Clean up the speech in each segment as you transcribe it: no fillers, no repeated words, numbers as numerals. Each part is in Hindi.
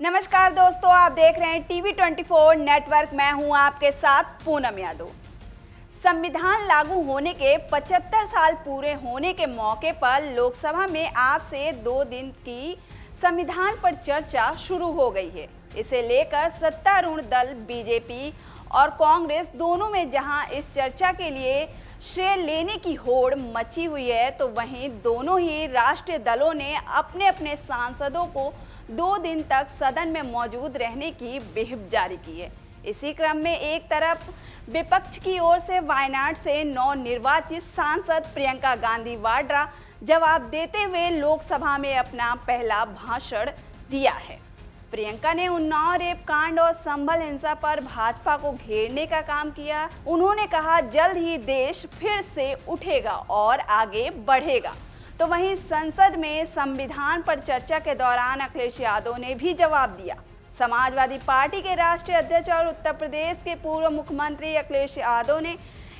नमस्कार दोस्तों, आप देख रहे हैं टीवी 24 नेटवर्क। मैं हूं आपके साथ पूनम यादव। संविधान लागू होने के 75 साल पूरे होने के मौके पर लोकसभा में आज से 2 दिन की संविधान पर चर्चा शुरू हो गई है। इसे लेकर सत्तारूढ़ दल बीजेपी और कांग्रेस दोनों में जहां इस चर्चा के लिए श्रेय लेने की होड़ मची हुई है, तो वहीं दोनों ही राष्ट्रीय दलों ने अपने अपने सांसदों को 2 दिन तक सदन में मौजूद रहने की व्हिप जारी की है। इसी क्रम में एक तरफ विपक्ष की ओर से वायनाड से नवनिर्वाचित सांसद प्रियंका गांधी वाड्रा जवाब देते हुए लोकसभा में अपना पहला भाषण दिया है। प्रियंका ने उन्नाव रेप कांड और संभल हिंसा पर भाजपा को घेरने का काम किया। उन्होंने कहा, जल्द ही देश फिर से उठेगा और आगे बढ़ेगा। तो वहीं संसद में संविधान पर चर्चा के दौरान अखिलेश यादव ने भी जवाब दिया। समाजवादी पार्टी के राष्ट्रीय अध्यक्ष और उत्तर प्रदेश के पूर्व मुख्यमंत्री अखिलेश यादव ने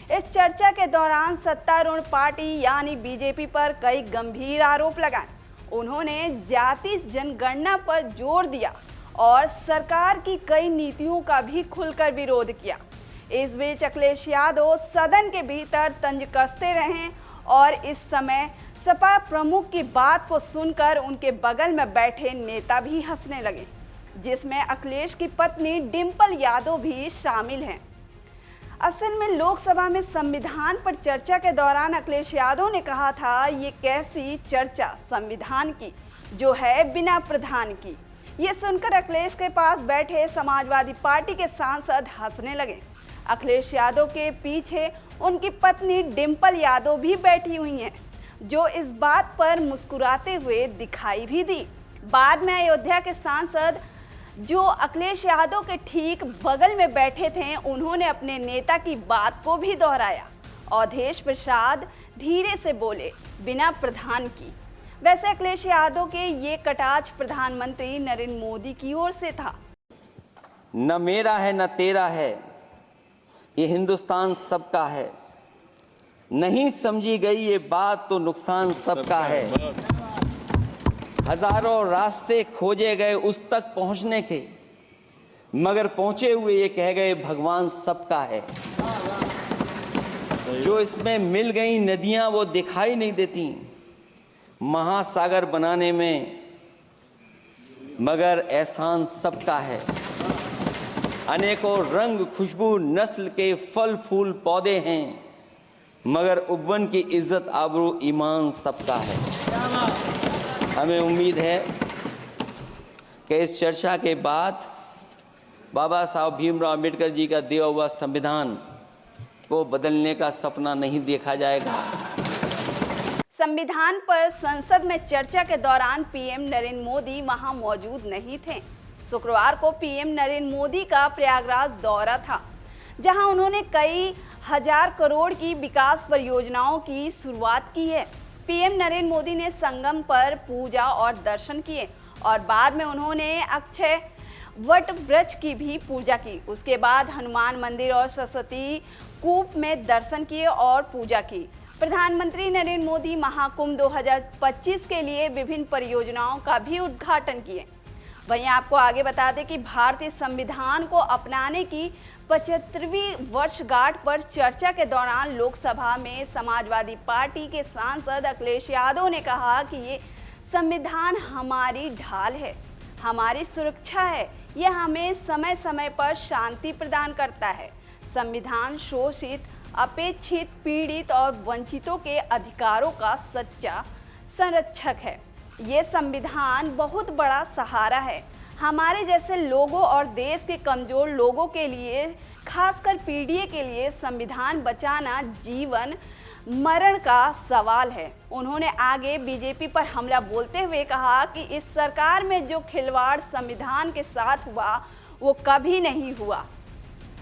इस चर्चा के दौरान सत्तारूढ़ पार्टी यानी बीजेपी पर कई गंभीर आरोप लगाए। उन्होंने जाति जनगणना पर जोर दिया और सरकार की कई नीतियों का भी खुलकर विरोध किया। इस बीच अखिलेश यादव सदन के भीतर तंज कसते रहे और इस समय सपा प्रमुख की बात को सुनकर उनके बगल में बैठे नेता भी हंसने लगे, जिसमें अखिलेश की पत्नी डिंपल यादव भी शामिल हैं। असल में लोकसभा में संविधान पर चर्चा के दौरान अखिलेश यादव ने कहा था, ये कैसी चर्चा संविधान की जो है बिना प्रधान की। ये सुनकर अखिलेश के पास बैठे समाजवादी पार्टी के सांसद हंसने लगे। अखिलेश यादव के पीछे उनकी पत्नी डिंपल यादव भी बैठी हुई हैं, जो इस बात पर मुस्कुराते हुए दिखाई भी दी। बाद में अयोध्या के सांसद जो अखिलेश यादव के ठीक बगल में बैठे थे, उन्होंने अपने नेता की बात को भी दोहराया। अवधेश प्रसाद धीरे से बोले, बिना प्रधान की। वैसे अखिलेश यादव के ये कटाक्ष प्रधानमंत्री नरेंद्र मोदी की ओर से था। न मेरा है न तेरा है, ये हिंदुस्तान सबका है। नहीं समझी गई ये बात तो नुकसान सबका है। हजारों रास्ते खोजे गए उस तक पहुंचने के, मगर पहुंचे हुए ये कह गए भगवान सबका है। जो इसमें मिल गई नदियां वो दिखाई नहीं देती महासागर बनाने में, मगर एहसान सबका है। अनेकों रंग खुशबू नस्ल के फल फूल पौधे हैं, मगर उपवन की इज्जत आबरू ईमान सबका है। हमें उम्मीद है कि इस चर्चा के बाद बाबा साहब भीमराव अम्बेडकर जी का दिया हुआ संविधान को बदलने का सपना नहीं देखा जाएगा। संविधान पर संसद में चर्चा के दौरान पीएम नरेंद्र मोदी वहां मौजूद नहीं थे। शुक्रवार को पीएम नरेंद्र मोदी का प्रयागराज दौरा था, जहां उन्होंने कई हजार करोड़ की विकास परियोजनाओं की शुरुआत की है। पीएम नरेंद्र मोदी ने संगम पर पूजा और दर्शन किए और बाद में उन्होंने अक्षय वट वृक्ष की भी पूजा की। उसके बाद हनुमान मंदिर और सरस्वती कूप में दर्शन किए और पूजा की। प्रधानमंत्री नरेंद्र मोदी महाकुंभ 2025 के लिए विभिन्न परियोजनाओं का भी उद्घाटन किए। वहीं आपको आगे बता दें कि भारतीय संविधान को अपनाने की 75वीं वर्षगांठ पर चर्चा के दौरान लोकसभा में समाजवादी पार्टी के सांसद अखिलेश यादव ने कहा कि ये संविधान हमारी ढाल है, हमारी सुरक्षा है। यह हमें समय समय पर शांति प्रदान करता है। संविधान शोषित, अपेक्षित, पीड़ित और वंचितों के अधिकारों का सच्चा संरक्षक है। ये संविधान बहुत बड़ा सहारा है हमारे जैसे लोगों और देश के कमजोर लोगों के लिए, खासकर पीढ़ी के लिए। संविधान बचाना जीवन मरण का सवाल है। उन्होंने आगे बीजेपी पर हमला बोलते हुए कहा कि इस सरकार में जो खिलवाड़ संविधान के साथ हुआ वो कभी नहीं हुआ।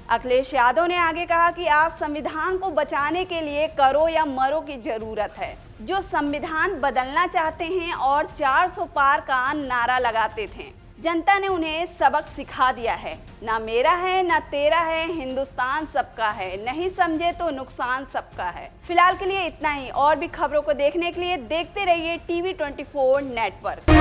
अखिलेश यादव ने आगे कहा कि आज संविधान को बचाने के लिए करो या मरो की जरूरत है। जो संविधान बदलना चाहते हैं और 400 पार का नारा लगाते थे, जनता ने उन्हें सबक सिखा दिया है। ना मेरा है ना तेरा है, हिंदुस्तान सबका है। नहीं समझे तो नुकसान सबका है। फिलहाल के लिए इतना ही। और भी खबरों को देखने के लिए देखते रहिए टीवी 24 नेटवर्क।